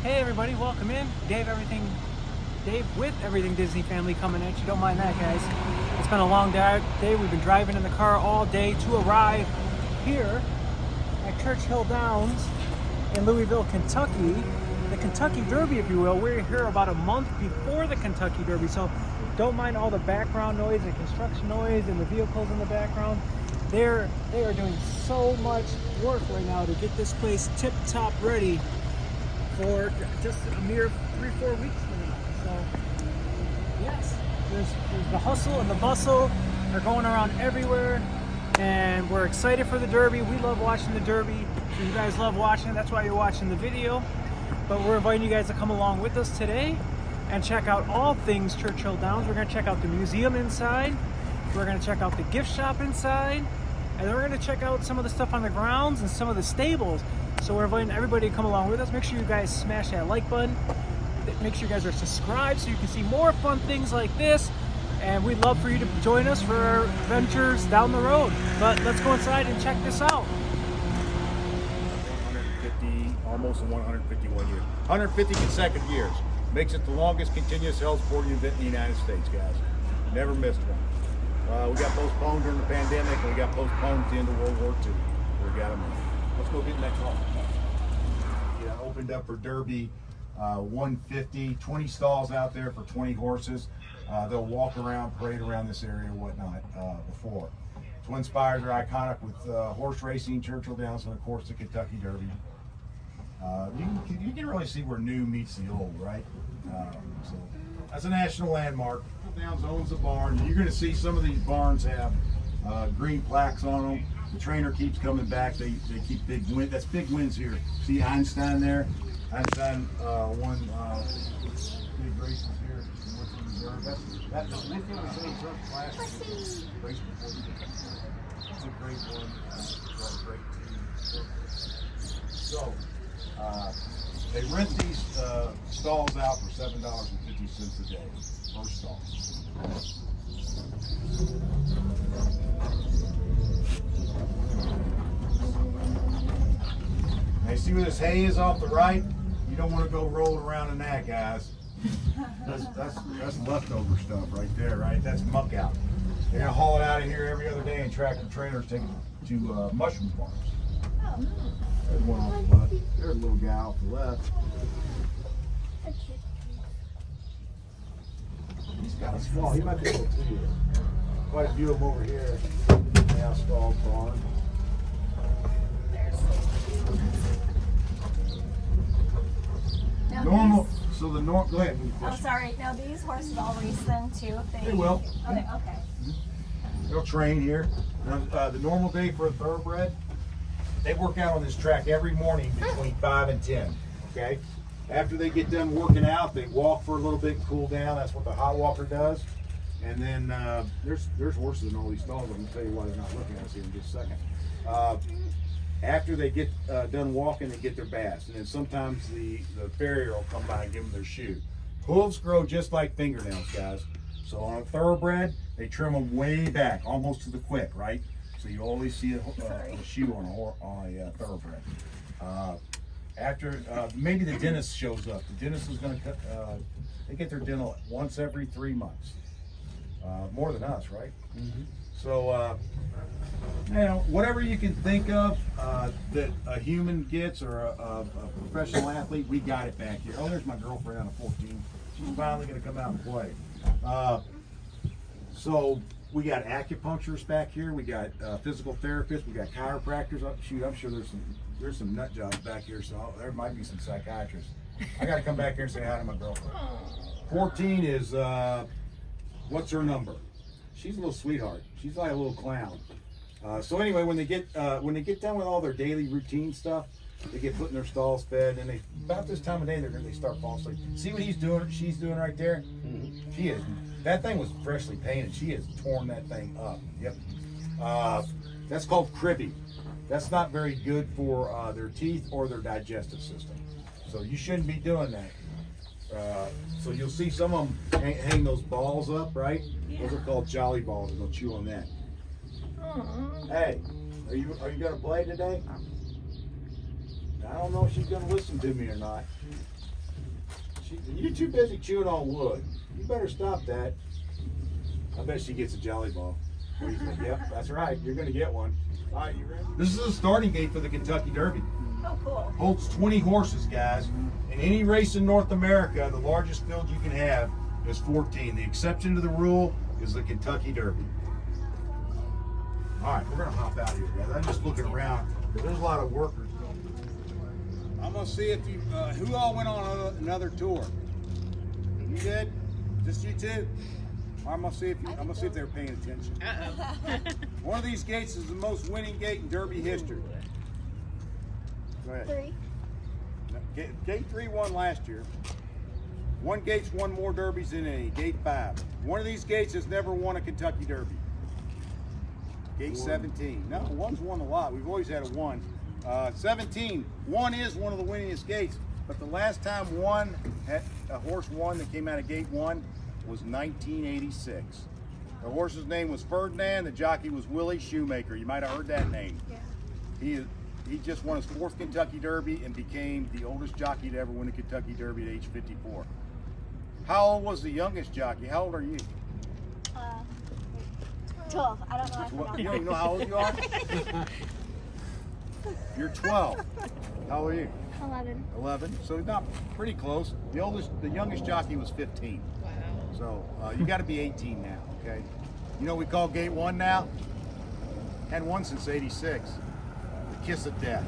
Hey everybody, welcome in. Dave with Everything Disney Family coming at you. Don't mind that, guys. It's been a long day. We've been driving in the car all day to arrive here at Churchill Downs in Louisville, Kentucky. The Kentucky Derby, if you will. We're here about a month before the Kentucky Derby, so don't mind all the background noise and construction noise and the vehicles in the background. They are doing so much work right now to get this place tip-top ready for just a mere 3-4 weeks from now. So yes, there's the hustle and the bustle. They're going around everywhere, and we're excited for the Derby. We love watching the Derby. So you guys love watching it. That's why you're watching the video. But we're inviting you guys to come along with us today and check out all things Churchill Downs. We're going to check out the museum inside. We're going to check out the gift shop inside. And then we're going to check out some of the stuff on the grounds and some of the stables. So we're inviting everybody to come along with us. Make sure you guys smash that like button. Make sure you guys are subscribed so you can see more fun things like this. And we'd love for you to join us for our adventures down the road. But let's go inside and check this out. 150, almost 151 years. 150 consecutive years. Makes it the longest continuous health sporting event in the United States, guys. Never missed one. We got postponed during the pandemic, and we got postponed at the end of World War II. We got them in. Let's go get next one. Yeah, opened up for Derby 150, 20 stalls out there for 20 horses. They'll walk around, parade around this area and whatnot before. Twin Spires are iconic with horse racing, Churchill Downs, and of course the Kentucky Derby. You can really see where new meets the old, right? So that's a national landmark. Downs owns the barn. You're going to see some of these barns have green plaques on them. The trainer keeps coming back. They keep big wins. That's big wins here. See Einstein there? Einstein won big races here. That's the same class. Race before. That's a great one. Great team. So they rent these stalls out for $7.50 a day. First stall. Now you see where this hay is off the right? You don't want to go rolling around in that, guys. That's leftover stuff right there, right? That's muck out. They're gonna haul it out of here every other day and tractor trailers take it to mushroom farms. Oh. There's one off the left. There's a little guy off the left. He's got a small. He might be able to see it. Quite a few of them over here. Now stalled barn. Normal. So the norm. Go ahead. Oh, sorry. Now these horses all race then too. If They will. Okay. Okay. They'll train here. Now, the normal day for a thoroughbred, they work out on this track every morning between 5 and 10. Okay. After they get done working out, they walk for a little bit and cool down. That's what the hot walker does. And then there's horses in all these stalls. I'm going to tell you why they're not looking at us here in just a second. After they get done walking, they get their baths. And then sometimes the farrier will come by and give them their shoe. Hooves grow just like fingernails, guys. So on a thoroughbred, they trim them way back, almost to the quick, right? So you always see a shoe on a thoroughbred. After maybe the dentist shows up. The dentist is going to cut. They get their dental once every 3 months. More than us, right? Mm-hmm. So you know, whatever you can think of that a human gets or a professional athlete, we got it back here. Oh, there's my girlfriend on a 14. She's finally going to come out and play. So we got acupuncturists back here. We got physical therapists. We got chiropractors. Shoot, I'm sure there's some nut jobs back here, so there might be some psychiatrists. I got to come back here and say hi to my girlfriend. 14 is, what's her number? She's a little sweetheart. She's like a little clown. So anyway, when they get done with all their daily routine stuff, they get put in their stalls, fed, and about this time of day they start falling asleep. See what he's doing? She's doing right there. She is. That thing was freshly painted. She has torn that thing up. Yep. That's called cribbing. That's not very good for their teeth or their digestive system. So you shouldn't be doing that. So you'll see some of them hang those balls up, right? Yeah. Those are called jolly balls, and they'll chew on that. Hey, are you gonna play today? I don't know if she's gonna listen to me or not. You're too busy chewing on wood. You better stop that. I bet she gets a jelly ball. What do you think? Yep, that's right. You're going to get one. All right, you ready? This is the starting gate for the Kentucky Derby. Oh, cool. Holds 20 horses, guys. In any race in North America, the largest field you can have is 14. The exception to the rule is the Kentucky Derby. All right, we're going to hop out here, guys. I'm just looking around because there's a lot of workers going. I'm gonna see if you who all went on another tour. You did? Just you two? I'm gonna see if they were paying attention. One of these gates is the most winning gate in Derby history. Go ahead. 3. Gate 3 won last year. One gate's won more derbies than any. Gate 5. One of these gates has never won a Kentucky Derby. Gate 17. No, one's won a lot. We've always had a 1. 17. 1 is one of the winningest gates, but the last time a horse won that came out of Gate 1 was 1986. The horse's name was Ferdinand. The jockey was Willie Shoemaker. You might have heard that name. Yeah. He just won his 4th Kentucky Derby and became the oldest jockey to ever win a Kentucky Derby at age 54. How old was the youngest jockey? How old are you? 12. I don't know. I forgot. You don't even know how old you are? You're 12. How old are you? 11. 11. So not pretty close. The youngest jockey was 15. Wow. So you got to be 18 now. Okay. You know what we call Gate 1 now? Hadn't won since '86. The Kiss of Death.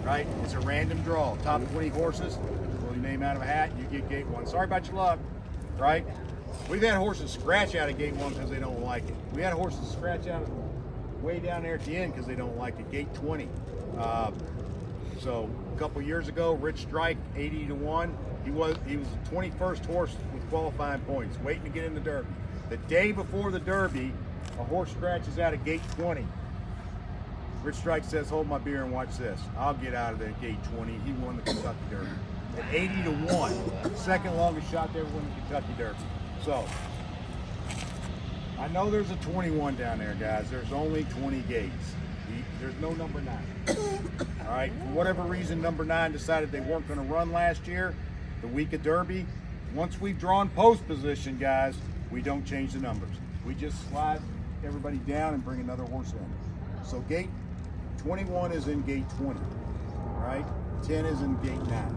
Right? It's a random draw. Top 20 horses. Pull your name out of a hat. You get Gate 1. Sorry about your luck. Right? We've had horses scratch out of Gate 1 because they don't like it. We had horses scratch out of way down there at the end because they don't like it. Gate 20. So a couple years ago, Rich Strike, 80 to 1. He was the 21st horse with qualifying points, waiting to get in the Derby. The day before the Derby, a horse scratches out of Gate 20. Rich Strike says, "Hold my beer and watch this. I'll get out of there at Gate 20." He won the Kentucky Derby at 80 to 1. Second longest shot to ever win the Kentucky Derby. So I know there's a 21 down there, guys. There's only 20 gates. There's no number 9. All right. For whatever reason, number 9 decided they weren't going to run last year, the week of Derby. Once we've drawn post position, guys, we don't change the numbers. We just slide everybody down and bring another horse in. So Gate 21 is in Gate 20. All right. 10 is in Gate 9.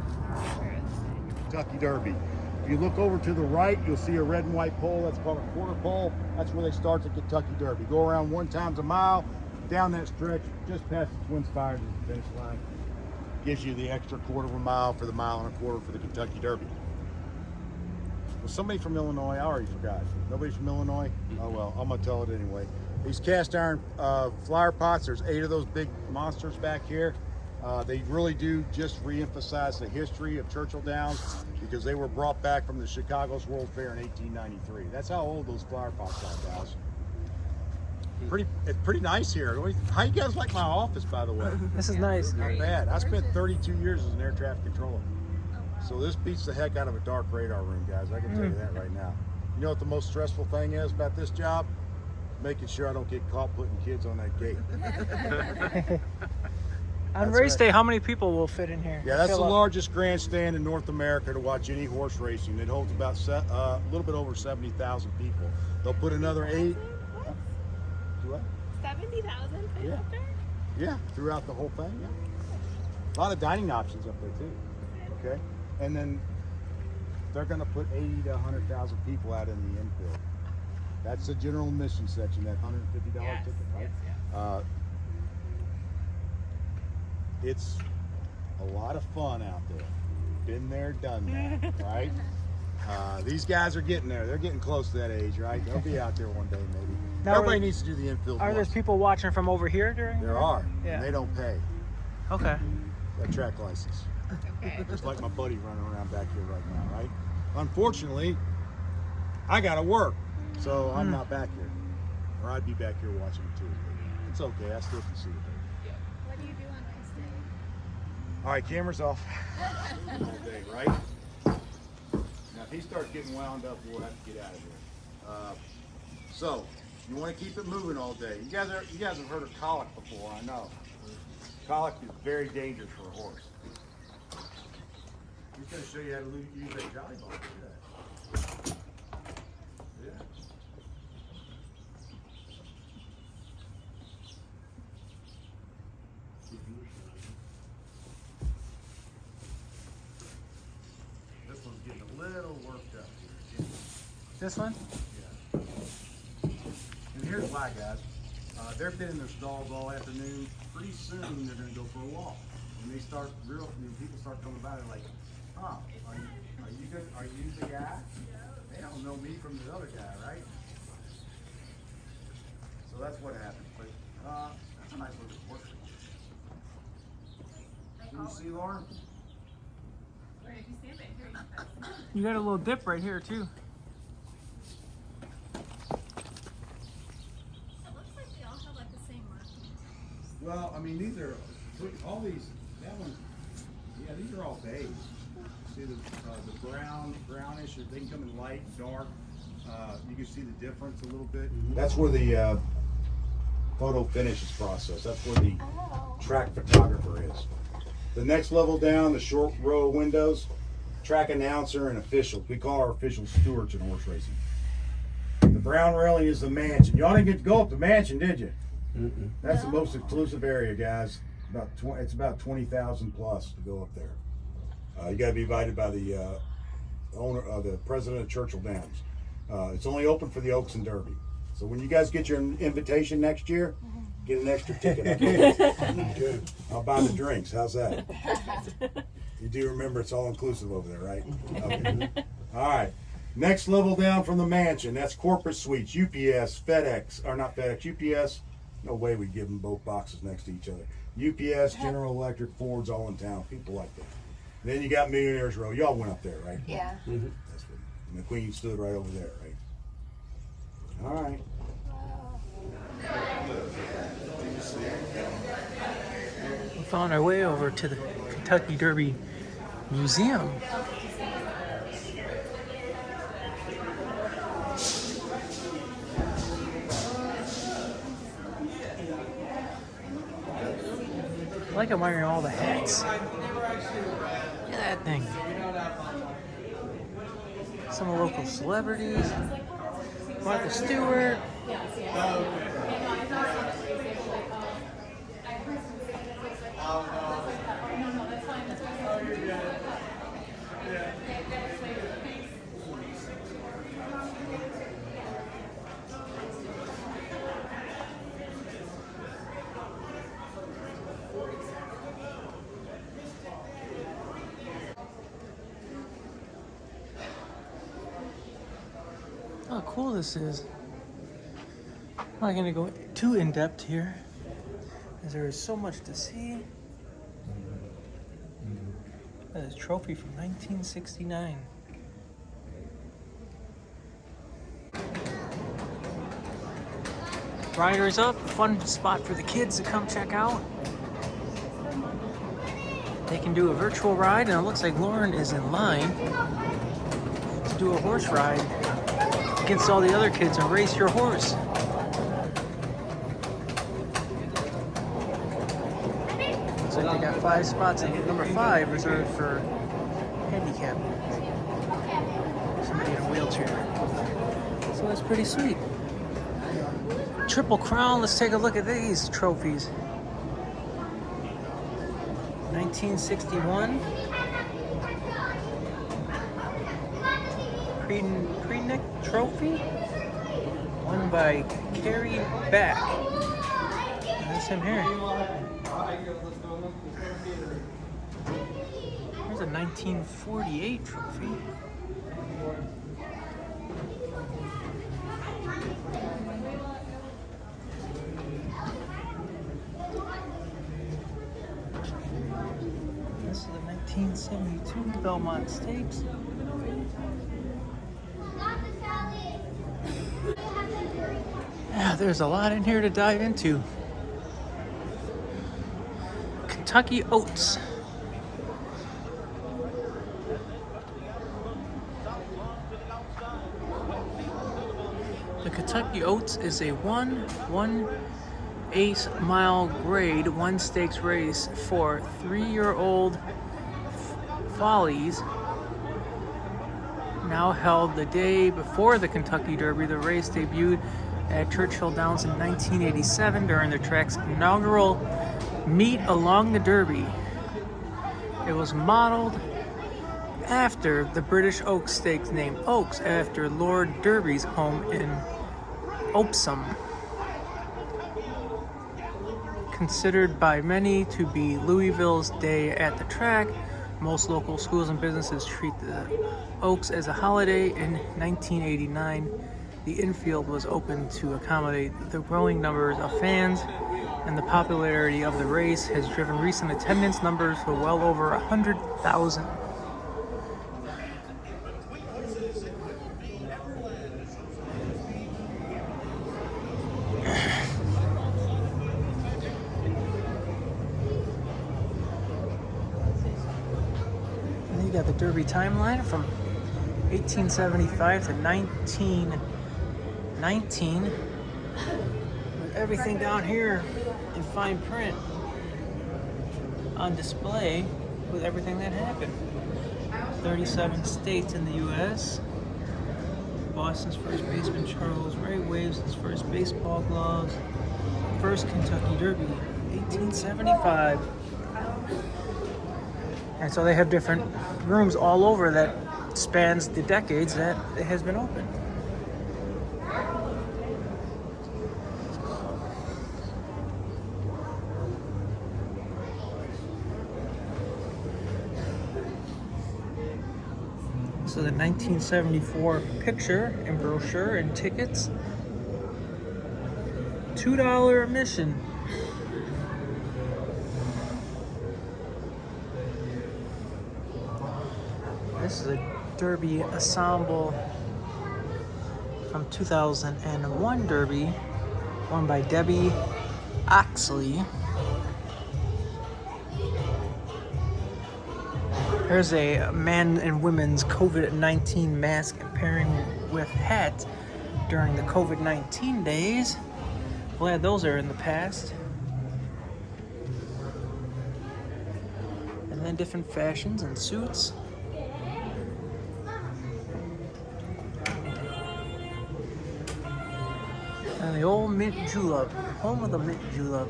Kentucky Derby. If you look over to the right, you'll see a red and white pole. That's called a quarter pole. That's where they start the Kentucky Derby. Go around 1 times a mile, down that stretch, just past the Twin Spires is the finish line. Gives you the extra quarter of a mile for the mile and a quarter for the Kentucky Derby. Was somebody from Illinois? I already forgot. Nobody's from Illinois? Oh well, I'm gonna tell it anyway. These cast iron flower pots, there's 8 of those big monsters back here. They really do just re-emphasize the history of Churchill Downs because they were brought back from the Chicago's World Fair in 1893. That's how old those flower pots are, guys. It's pretty nice here. How you guys like my office, by the way? This is nice. Not bad. I spent 32 years as an air traffic controller. So this beats the heck out of a dark radar room, guys. I can tell you that right now. You know what the most stressful thing is about this job? Making sure I don't get caught putting kids on that gate. On race day, how many people will fit in here? Yeah, that's the largest grandstand in North America to watch any horse racing. It holds about a little bit over 70,000 people. They'll put another 8. What? 70,000 Yeah. up there? Yeah, throughout the whole thing. Yeah. A lot of dining options up there too. Okay, and then they're going to put 80 to 100,000 people out in the infield. That's the general admission section, that $150 ticket, right? Yes. It's a lot of fun out there. Been there, done that, right? These guys are getting there. They're getting close to that age, right? They'll be out there one day, maybe. Now, everybody needs to do the infield. Are there people watching from over here during? There are. Yeah. And they don't pay. Okay. Got a track license. Okay. Just like my buddy running around back here right now, right? Unfortunately, I got to work, so I'm not back here. Or I'd be back here watching it too. It's okay. I still can see it. What do you do on race day? All right, camera's off. All day, right? Now, if he starts getting wound up, we'll have to get out of here. So, you want to keep it moving all day. You guys have heard of colic before, I know. Colic is very dangerous for a horse. He's going to show you how to use that jolly ball. Look at that. Yeah. This one's getting a little worked up here. This one? Yeah. And here's why, guys. They've been in their stalls all afternoon. Pretty soon they're going to go for a walk. When they start people start coming by, they're like, "Huh? Are you good? Are you the guy? They don't know me from the other guy, right?" So that's what happened. But that's a nice little work. Can you see, Lauren? You got a little dip right here too. Well, I mean, these are all these. That one, yeah, these are all beige. See the brownish, or they can come in light, dark. You can see the difference a little bit. That's where the photo finishes process. That's where the track photographer is. The next level down, the short row of windows, track announcer and officials. We call our officials stewards in horse racing. The brown railing is the mansion. Y'all didn't get to go up the mansion, did you? That's the most exclusive area, guys. It's about 20,000 plus to go up there. You got to be invited by the owner, the president of Churchill Downs. It's only open for the Oaks and Derby. So when you guys get your invitation next year, get an extra ticket. I'll buy the drinks. How's that? You do remember it's all inclusive over there, right? Okay. All right. Next level down from the mansion, that's corporate suites, UPS, FedEx, or not FedEx, UPS. No way we'd give them both boxes next to each other. UPS, General Electric, Ford's all in town. People like that. And then you got Millionaires Row. Y'all went up there, right? Yeah. That's what. And the Queen stood right over there, right? All right. We found our way over to the Kentucky Derby Museum. I like I'm wearing all the hats. Look at that thing. Some of the local celebrities. Martha Stewart. How cool this is. I'm not going to go too in depth here, as there is so much to see. That is a trophy from 1969. Riders up, fun spot for the kids to come check out. They can do a virtual ride, and it looks like Lauren is in line to do a horse ride against all the other kids and race your horse. Looks like they got 5 spots, and number 5 reserved for handicap. Somebody in a wheelchair. So that's pretty sweet. Triple Crown, let's take a look at these trophies. 1961. Pre-Nick Trophy, won by Carrie Back. That's him here. Here's a 1948 trophy. This is the 1972 Belmont Stakes. Yeah, there's a lot in here to dive into. Kentucky Oats. The Kentucky Oats is a 1/8 mile grade 1 stakes race for 3-year-old Follies, now held the day before the Kentucky Derby. The race debuted at Churchill Downs in 1987 during the track's inaugural meet along the Derby. It was modeled after the British Oaks Stakes, named Oaks after Lord Derby's home in Opsom. Considered by many to be Louisville's day at the track, most local schools and businesses treat the Oaks as a holiday. In 1989, the infield was opened to accommodate the growing numbers of fans, and the popularity of the race has driven recent attendance numbers to well over 100,000. Got the Derby timeline from 1875 to 1919, with everything down here in fine print on display with everything that happened. 37 states in the U.S. Boston's first baseman Charles Ray waves his first baseball gloves. First Kentucky Derby, 1875. And so they have different rooms all over that spans the decades that it has been open. So the 1974 picture and brochure and tickets, $2 admission. This is a Derby ensemble from 2001 Derby, won by Debbie Oxley. Here's a man and women's COVID-19 mask and pairing with hat during the COVID-19 days. Glad those are in the past. And then different fashions and suits. And the old mint julep, home of the mint julep.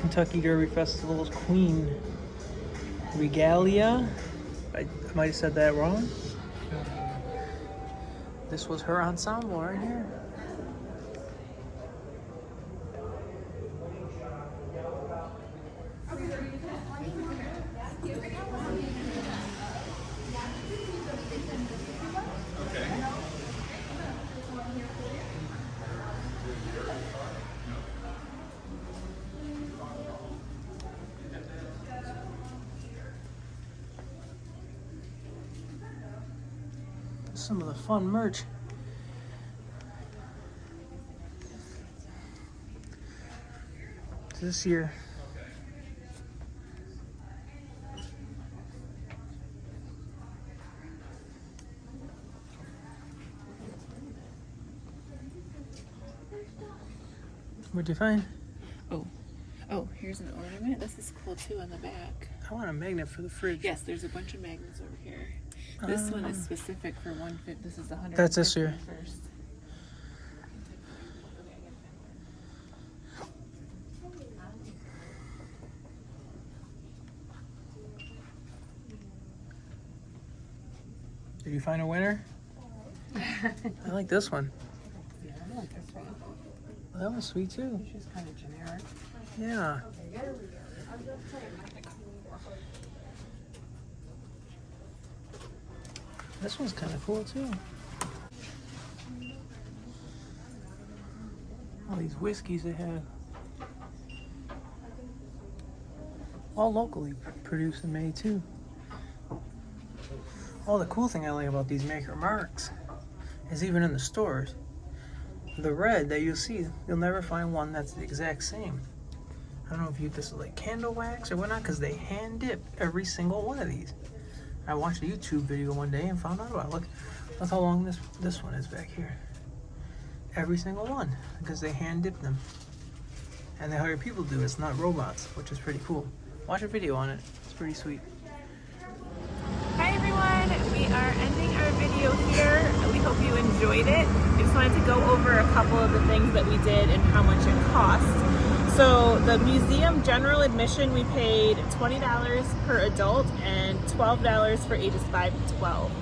Kentucky Derby Festival's Queen Regalia. I might have said that wrong. This was her ensemble right here. Some of the fun merch. This year. What'd you find? Oh, here's an ornament. This is cool too on the back. I want a magnet for the fridge. Yes, there's a bunch of magnets over here. This one is specific for 150. This is the 100. That's this year. First. Did you find a winner? I like this one. Yeah, I like this one. Well, that was sweet too. It's just kind of generic. Yeah. This one's kind of cool too. All these whiskeys they have. All locally produced and made too. All the cool thing I like about these Maker Marks is even in the stores, the red that you'll see, you'll never find one that's the exact same. I don't know if this is like candle wax or whatnot, because they hand dip every single one of these. I watched a YouTube video one day and found out about it. Look, that's how long this one is back here. Every single one, because they hand dip them. And they hire people to do it. It's not robots, which is pretty cool. Watch a video on it. It's pretty sweet. Hi everyone, we are ending our video here. We hope you enjoyed it. I just wanted to go over a couple of the things that we did and how much it cost. So the museum general admission, we paid $20 per adult and $12 for ages 5 to 12.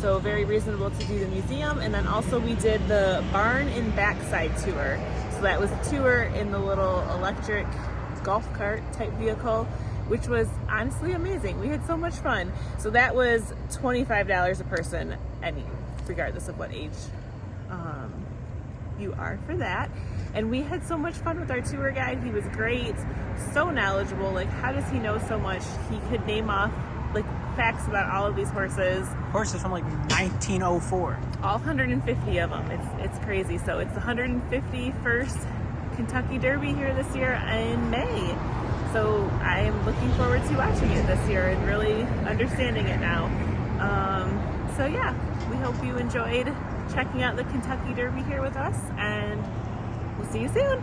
So very reasonable to do the museum. And then also we did the barn and backside tour. So that was a tour in the little electric golf cart type vehicle, which was honestly amazing. We had so much fun. So that was $25 a person, regardless of what age you are for that. And we had so much fun with our tour guide. He was great, so knowledgeable. Like, how does he know so much? He could name off like facts about all of these horses. Horses from like 1904. All 150 of them. It's crazy. So it's the 151st Kentucky Derby here this year in May. So I am looking forward to watching it this year and really understanding it now. So yeah, we hope you enjoyed checking out the Kentucky Derby here with us, and we'll see you soon.